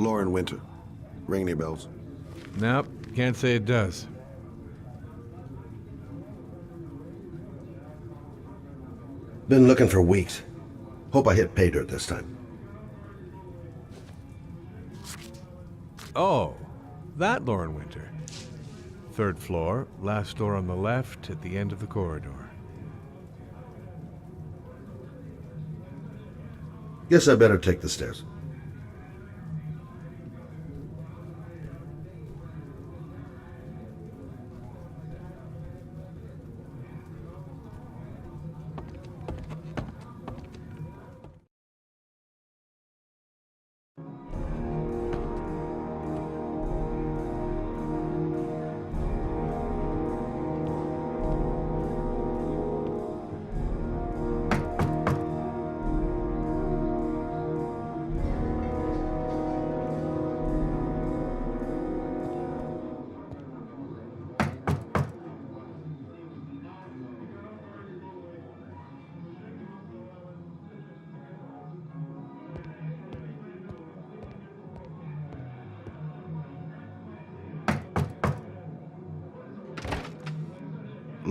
Lauren Winter. Ring any bells? Nope, can't say it does. Been looking for weeks. Hope I hit pay dirt this time. Oh, that Lauren Winter. 3rd floor, last door on the left at the end of the corridor. Guess I better take the stairs.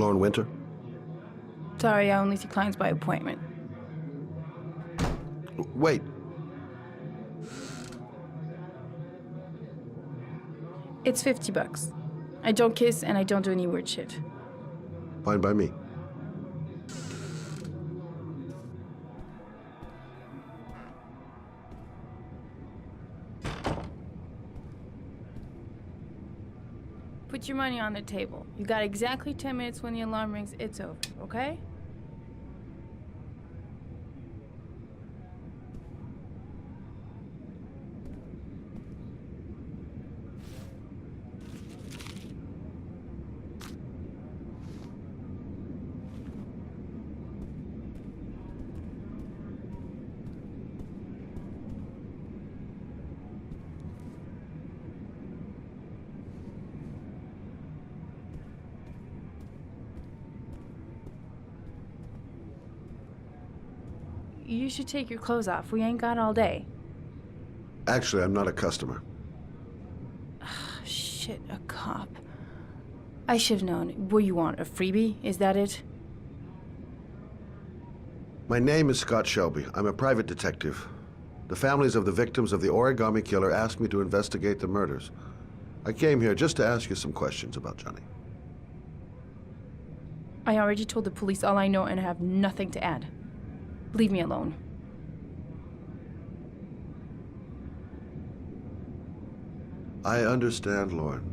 Lauren Winter? Sorry, I only see clients by appointment. Wait. It's $50. I don't kiss and I don't do any weird shit. Fine by me. Put your money on the table. You got exactly 10 minutes. When the alarm rings, it's over, okay? You should take your clothes off. We ain't got all day. Actually, I'm not a customer. Shit, a cop. I should've known. What you want, a freebie? Is that it? My name is Scott Shelby. I'm a private detective. The families of the victims of the origami killer asked me to investigate the murders. I came here just to ask you some questions about Johnny. I already told the police all I know and I have nothing to add. Leave me alone. I understand, Lauren.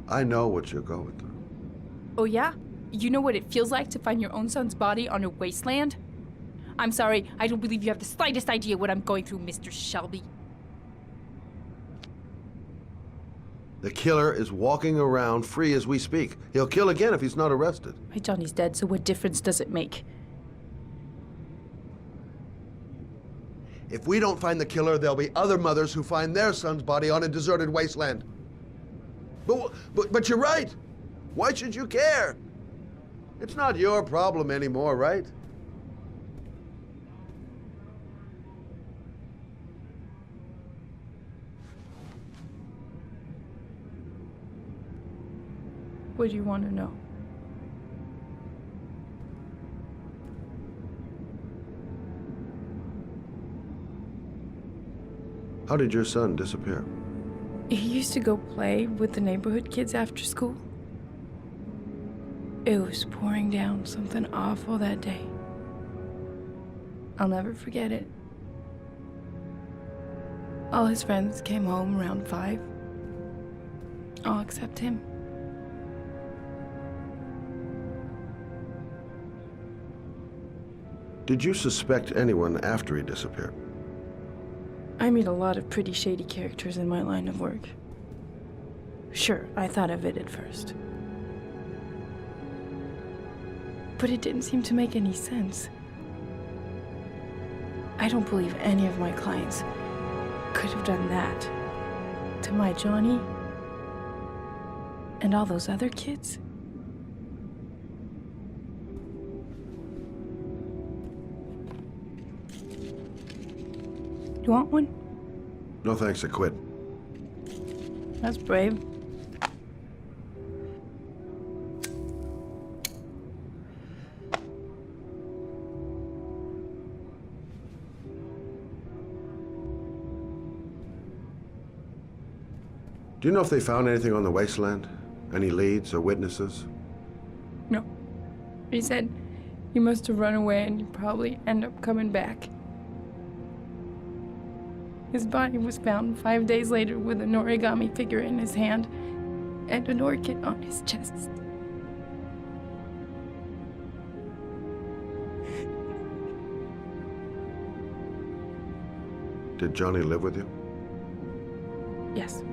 I know what you're going through. Oh yeah? You know what it feels like to find your own son's body on a wasteland? I'm sorry, I don't believe you have the slightest idea what I'm going through, Mr. Shelby. The killer is walking around free as we speak. He'll kill again if he's not arrested. My Johnny's dead, so what difference does it make? If we don't find the killer, there'll be other mothers who find their son's body on a deserted wasteland. But you're right. Why should you care? It's not your problem anymore, right? What do you want to know? How did your son disappear? He used to go play with the neighborhood kids after school. It was pouring down something awful that day. I'll never forget it. All his friends came home around 5. All except him. Did you suspect anyone after he disappeared? I meet a lot of pretty shady characters in my line of work. Sure, I thought of it at first. But it didn't seem to make any sense. I don't believe any of my clients could have done that to my Johnny and all those other kids. You want one? No thanks, I quit. That's brave. Do you know if they found anything on the wasteland? Any leads or witnesses? No. He said he must have run away and he'd probably end up coming back. His body was found 5 days later with an origami figure in his hand and an orchid on his chest. Did Johnny live with you? Yes.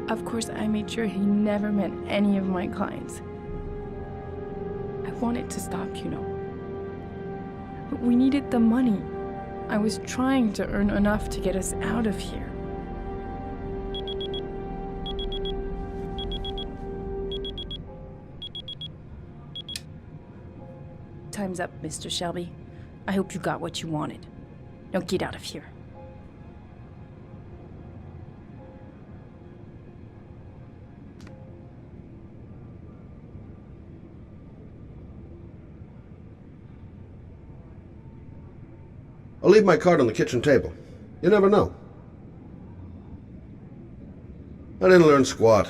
Of course, I made sure he never met any of my clients. I wanted to stop, you know. But we needed the money. I was trying to earn enough to get us out of here. Time's up, Mr. Shelby. I hope you got what you wanted. Now get out of here. I'll leave my card on the kitchen table. You never know. I didn't learn squat.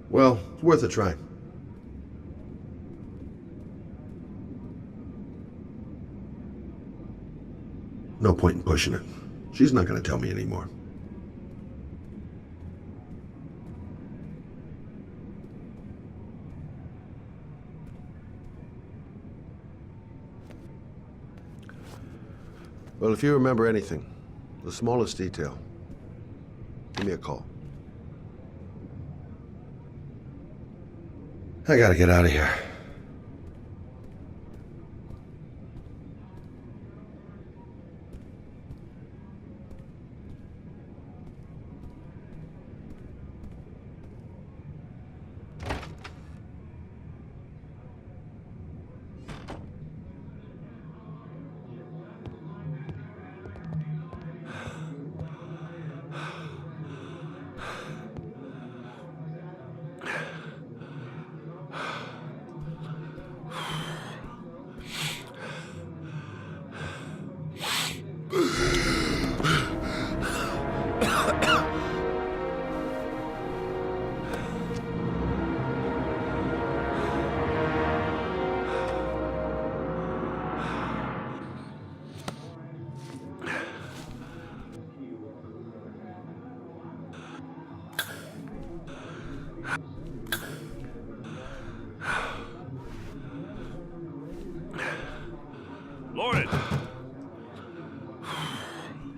Well, it's worth a try. No point in pushing it. She's not going to tell me anymore. Well, if you remember anything, the smallest detail, give me a call. I gotta get out of here.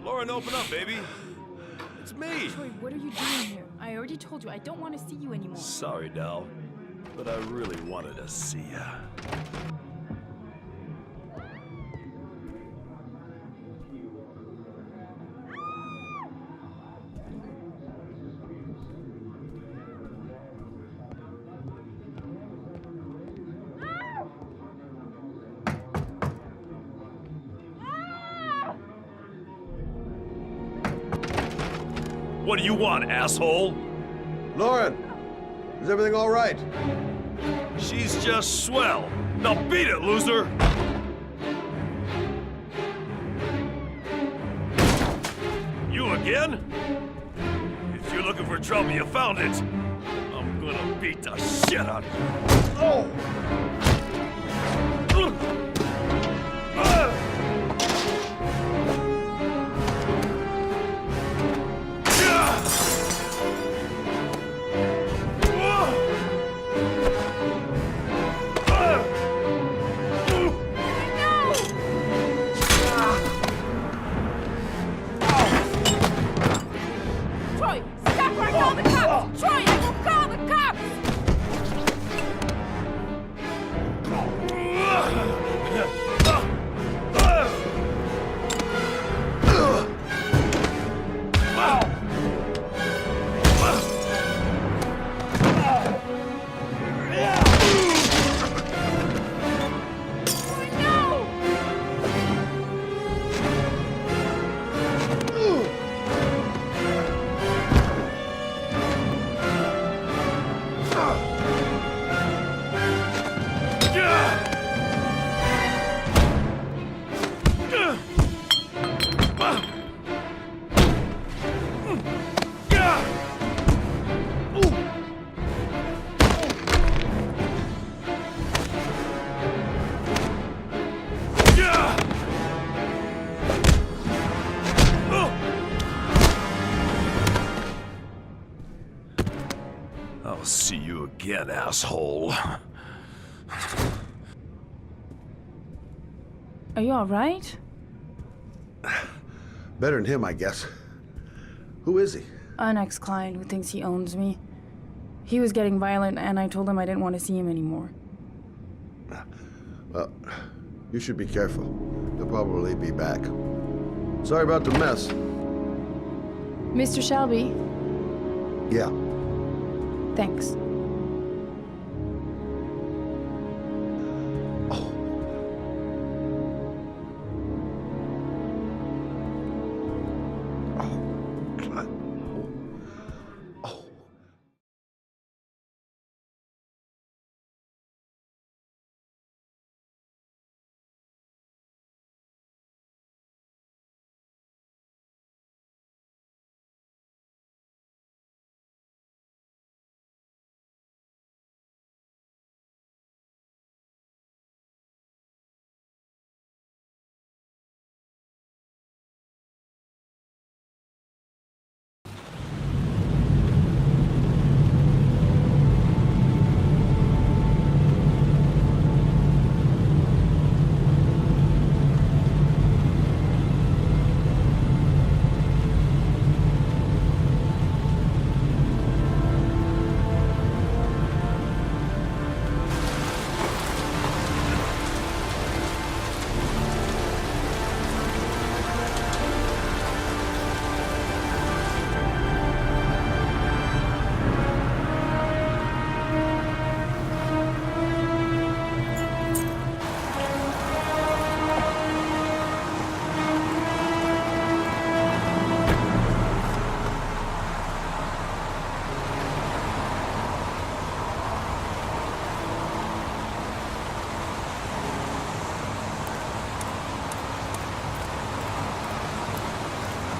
Lauren, open up, baby. It's me! Troy, what are you doing here? I already told you I don't want to see you anymore. Sorry, Dal, but I really wanted to see ya. What do you want, asshole? Lauren, is everything all right? She's just swell. Now beat it, loser! You again? If you're looking for trouble, you found it. I'm gonna beat the shit out of you. Oh! Troy, stop or I call the cops! Troy, I will call the cops! I'll see you again, asshole. Are you alright? Better than him, I guess. Who is he? An ex-client who thinks he owns me. He was getting violent and I told him I didn't want to see him anymore. Well, you should be careful. He'll probably be back. Sorry about the mess. Mr. Shelby, Yeah. thanks. Oh. Oh. God. Oh. Oh.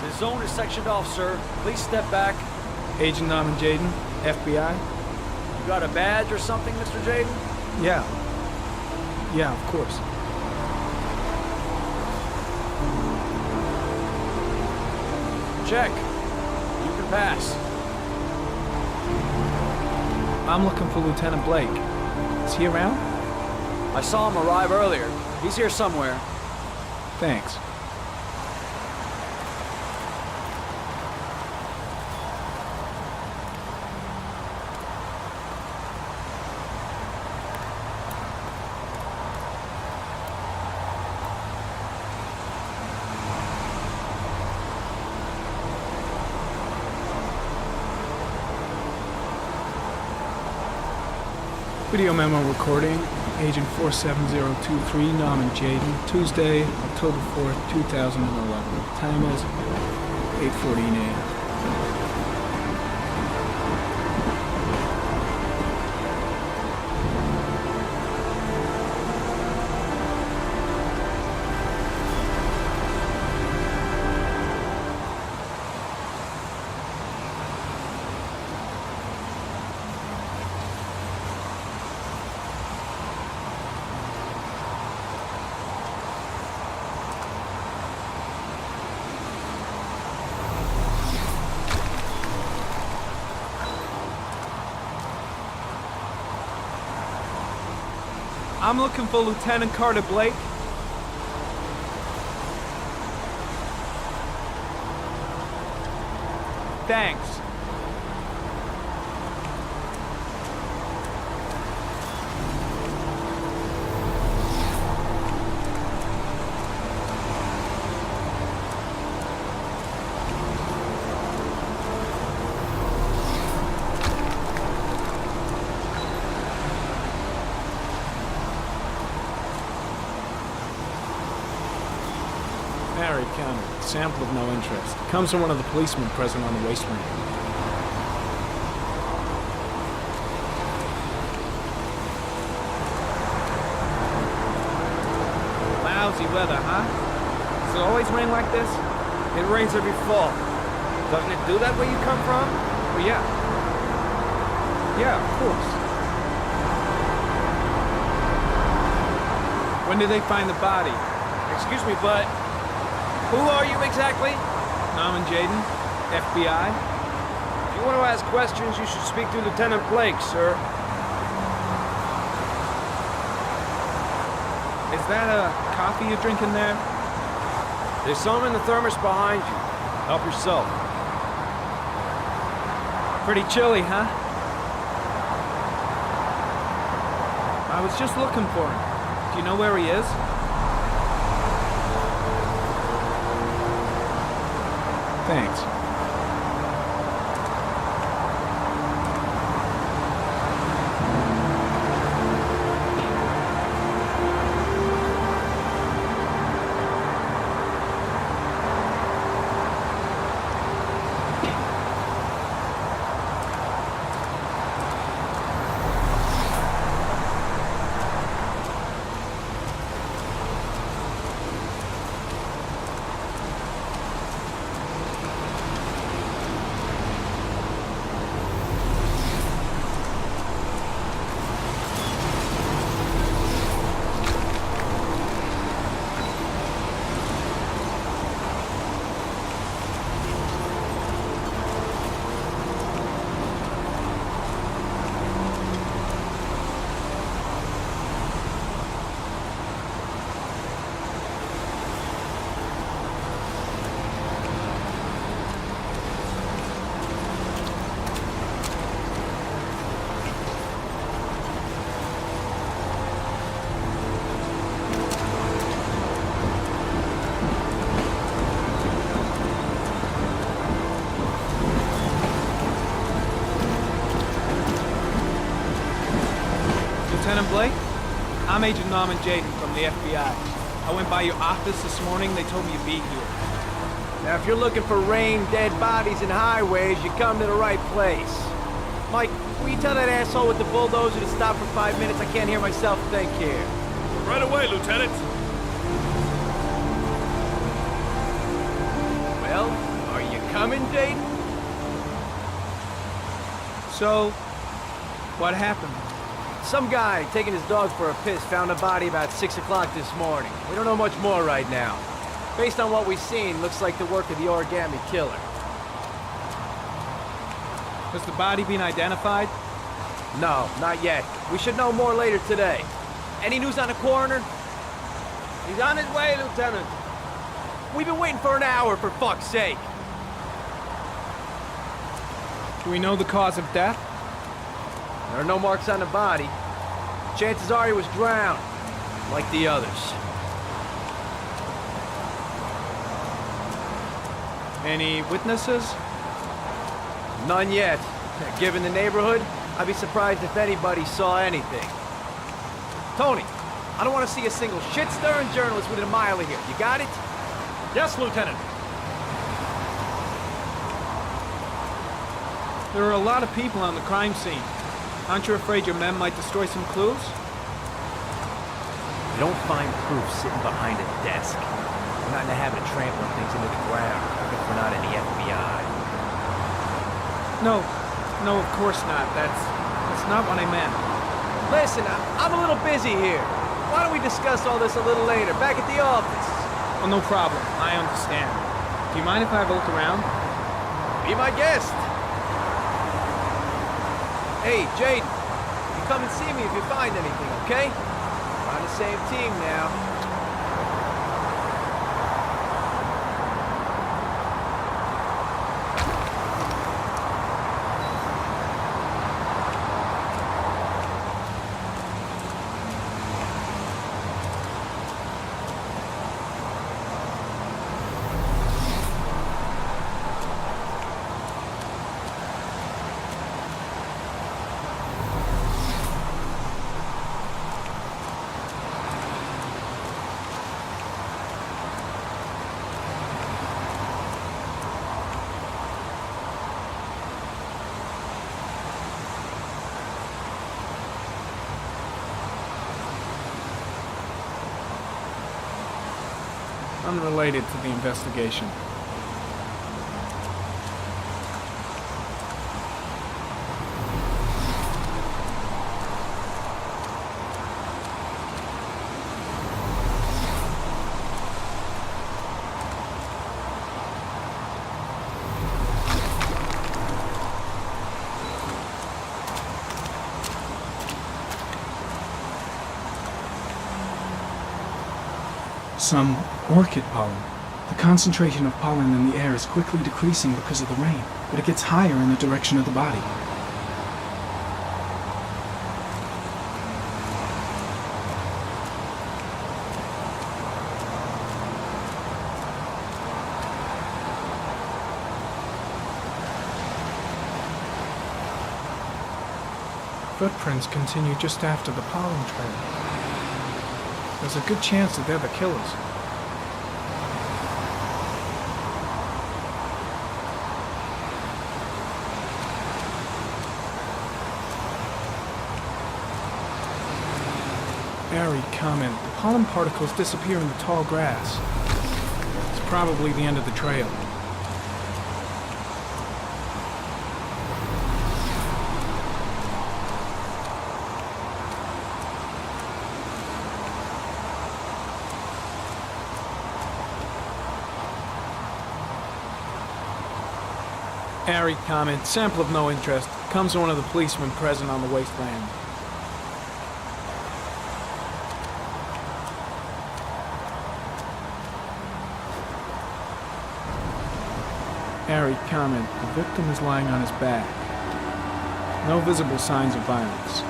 The zone is sectioned off, sir. Please step back. Agent Norman Jaden, FBI? You got a badge or something, Mr. Jaden? Yeah. Yeah, of course. Check. You can pass. I'm looking for Lieutenant Blake. Is he around? I saw him arrive earlier. He's here somewhere. Thanks. Video memo recording, Agent 47023, Norman Jaden, Tuesday, October 4th, 2011. Time is 8:14 a.m. I'm looking for Lieutenant Carter Blake. Thanks. Harry County. Sample of no interest. Comes from one of the policemen present on the wasteland. Lousy weather, huh? Does it always rain like this? It rains every fall. Doesn't it do that where you come from? Oh, yeah. Yeah, of course. When did they find the body? Excuse me, but who are you exactly? Norman Jaden, FBI. If you want to ask questions, you should speak to Lieutenant Blake, sir. Is that a coffee you're drinking there? There's some in the thermos behind you. Help yourself. Pretty chilly, huh? I was just looking for him. Do you know where he is? Thanks. Lieutenant Blake? I'm Agent Norman Jaden from the FBI. I went by your office this morning. They told me you'd be here. Now, if you're looking for rain, dead bodies, and highways, you come to the right place. Mike, will you tell that asshole with the bulldozer to stop for 5 minutes? I can't hear myself think here. Right away, Lieutenant. Well, are you coming, Jaden? So, what happened? Some guy taking his dog for a piss found a body about 6 o'clock this morning. We don't know much more right now. Based on what we've seen, looks like the work of the origami killer. Has the body been identified? No, not yet. We should know more later today. Any news on the coroner? He's on his way, Lieutenant. We've been waiting for an hour, for fuck's sake. Do we know the cause of death? There are no marks on the body. Chances are he was drowned, like the others. Any witnesses? None yet. Given the neighborhood, I'd be surprised if anybody saw anything. Tony, I don't want to see a single shit-stirring journalist within a mile of here. You got it? Yes, Lieutenant. There are a lot of people on the crime scene. Aren't you afraid your men might destroy some clues? You don't find proof sitting behind a desk. We're not in the habit of trampling things into the ground, if we're not in the FBI. No, of course not. That's not what I meant. Listen, I'm a little busy here. Why don't we discuss all this a little later, back at the office? Oh, no problem. I understand. Do you mind if I have a look around? Be my guest. Hey, Jaden, you come and see me if you find anything, okay? We're on the same team now. Unrelated to the investigation. Some orchid pollen. The concentration of pollen in the air is quickly decreasing because of the rain, but it gets higher in the direction of the body. Footprints continue just after the pollen trail. There's a good chance that they're the killers. Airy comment. The pollen particles disappear in the tall grass. It's probably the end of the trail. Airy comment. Sample of no interest. Comes from one of the policemen present on the wasteland. Airy comment. The victim is lying on his back. No visible signs of violence.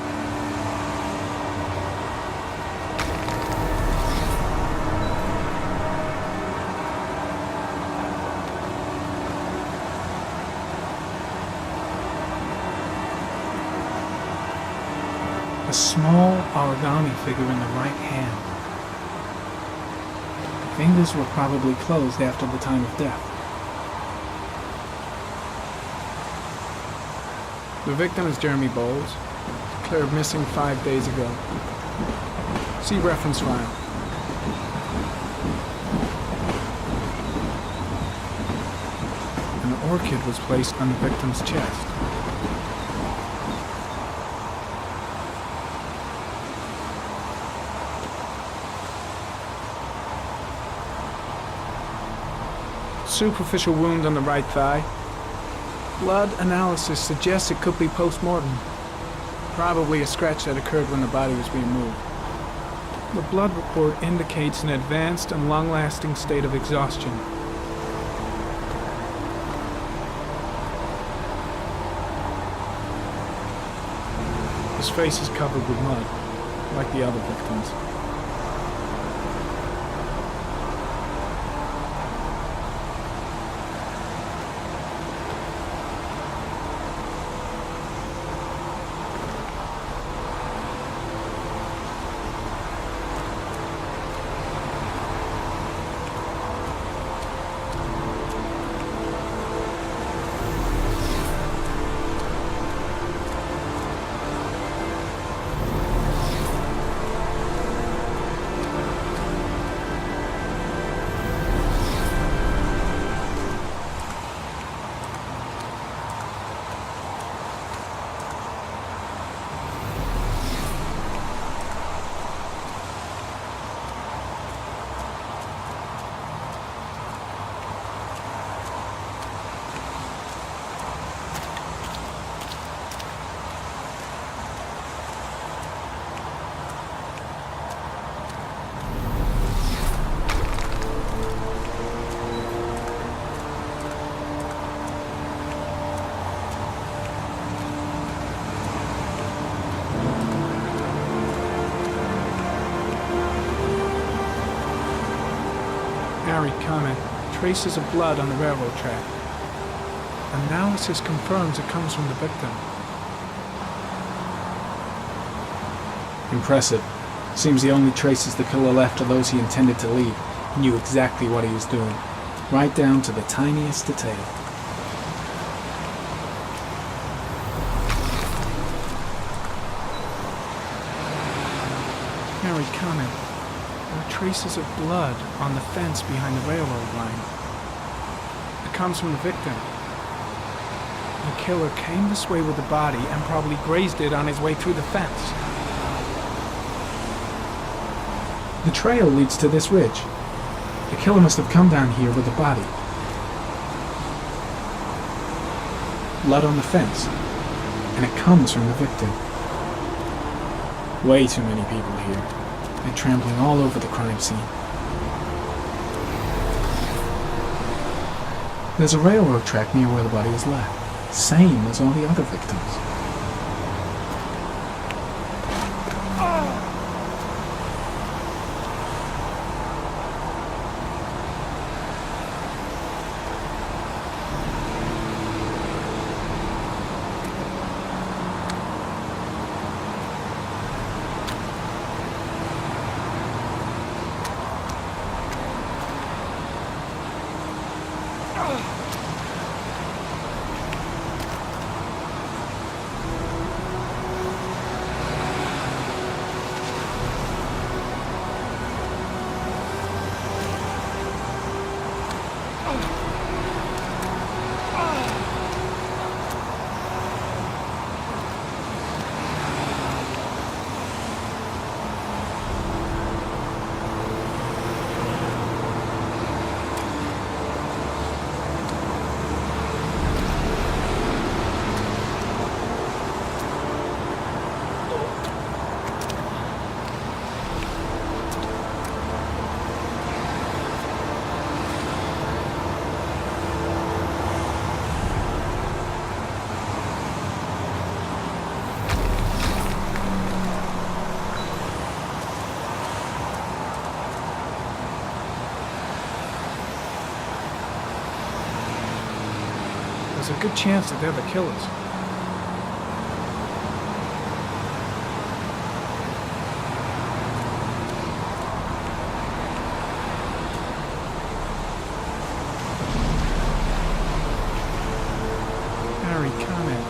A small origami figure in the right hand. The fingers were probably closed after the time of death. The victim is Jeremy Bowles, declared missing 5 days ago. See reference file. An orchid was placed on the victim's chest. Superficial wound on the right thigh. Blood analysis suggests it could be post-mortem. Probably a scratch that occurred when the body was being moved. The blood report indicates an advanced and long-lasting state of exhaustion. His face is covered with mud, like the other victims. Harry, comment. Traces of blood on the railroad track. Analysis confirms it comes from the victim. Impressive. Seems the only traces the killer left are those he intended to leave. He knew exactly what he was doing, right down to the tiniest detail. Harry, comment. There are traces of blood on the fence behind the railroad line. It comes from the victim. The killer came this way with the body and probably grazed it on his way through the fence. The trail leads to this ridge. The killer must have come down here with the body. Blood on the fence. And it comes from the victim. Way too many people here. They're trampling all over the crime scene. There's a railroad track near where the body was left. Same as all the other victims. There's a good chance that they're the killers. Harry, comment.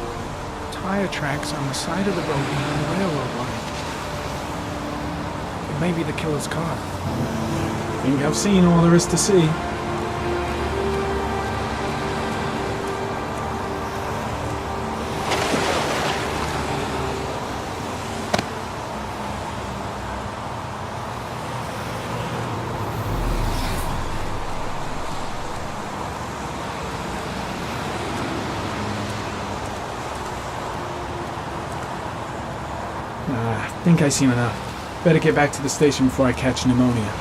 Tire tracks on the side of the road behind the railroad line. It may be the killer's car. Think I've seen all there is to see. I think I've seen enough. Better get back to the station before I catch pneumonia.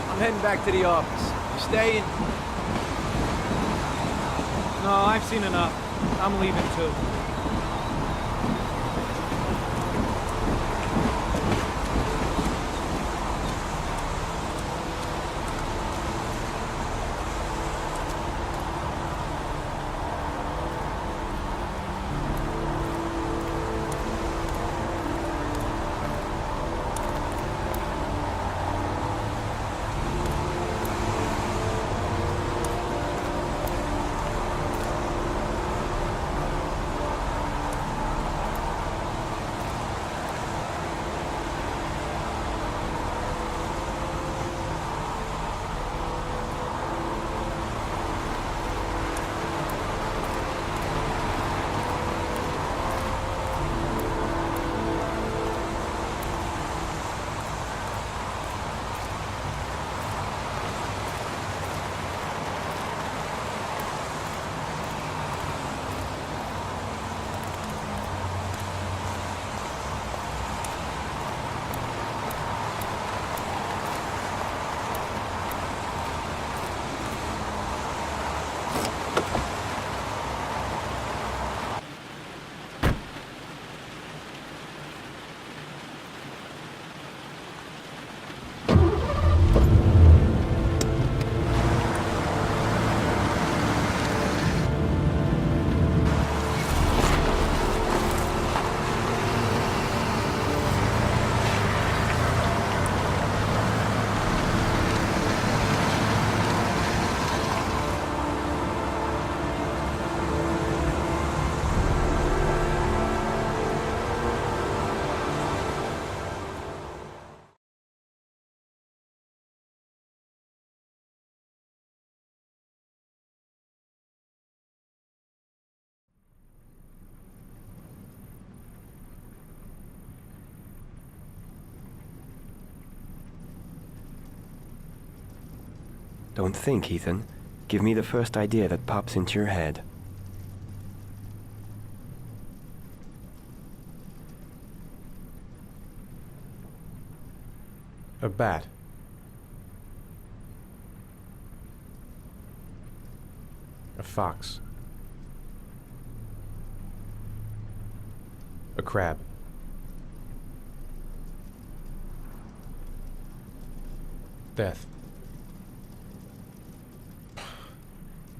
I'm heading back to the office. You staying? No, I've seen enough. I'm leaving too. Don't think, Ethan. Give me the first idea that pops into your head. A bat. A fox. A crab. Death.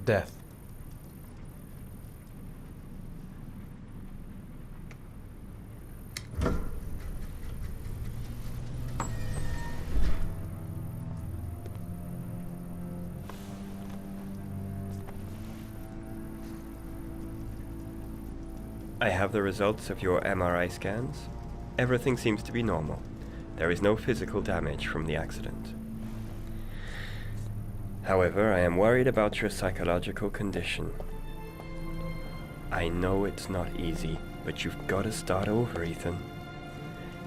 Death. I have the results of your MRI scans. Everything seems to be normal. There is no physical damage from the accident. However, I am worried about your psychological condition. I know it's not easy, but you've got to start over, Ethan.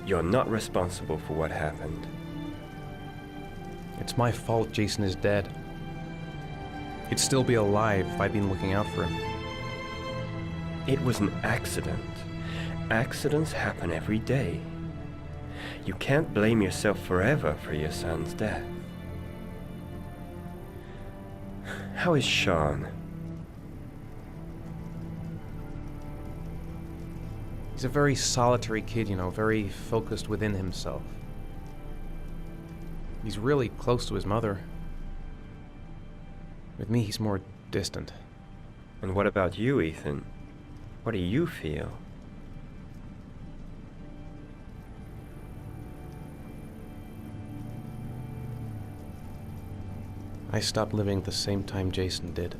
You're not responsible for what happened. It's my fault Jason is dead. He'd still be alive if I'd been looking out for him. It was an accident. Accidents happen every day. You can't blame yourself forever for your son's death. How is Sean? He's a very solitary kid, you know, very focused within himself. He's really close to his mother. With me, he's more distant. And what about you, Ethan? What do you feel? I stopped living at the same time Jason did.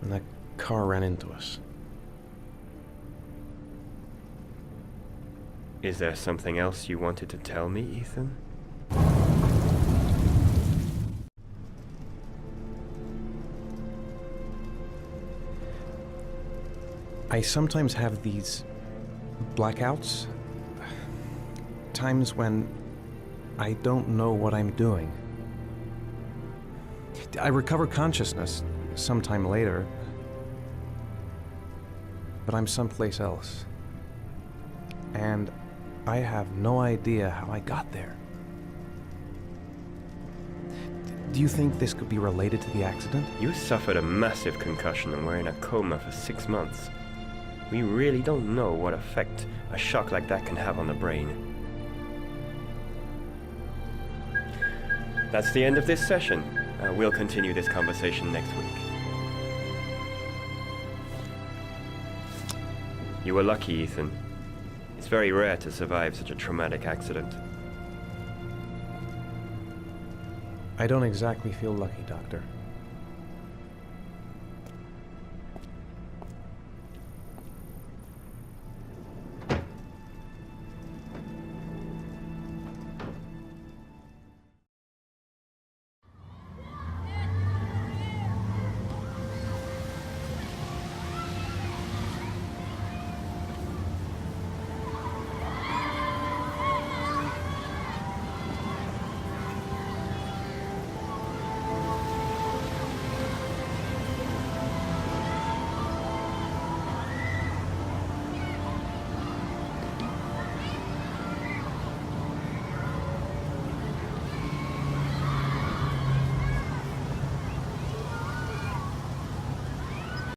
When that car ran into us. Is there something else you wanted to tell me, Ethan? I sometimes have these blackouts. Times when I don't know what I'm doing. I recover consciousness sometime later, but I'm someplace else. And I have no idea how I got there. Do you think this could be related to the accident? You suffered a massive concussion and were in a coma for 6 months. We really don't know what effect a shock like that can have on the brain. That's the end of this session. We'll continue this conversation next week. You were lucky, Ethan. It's very rare to survive such a traumatic accident. I don't exactly feel lucky, Doctor.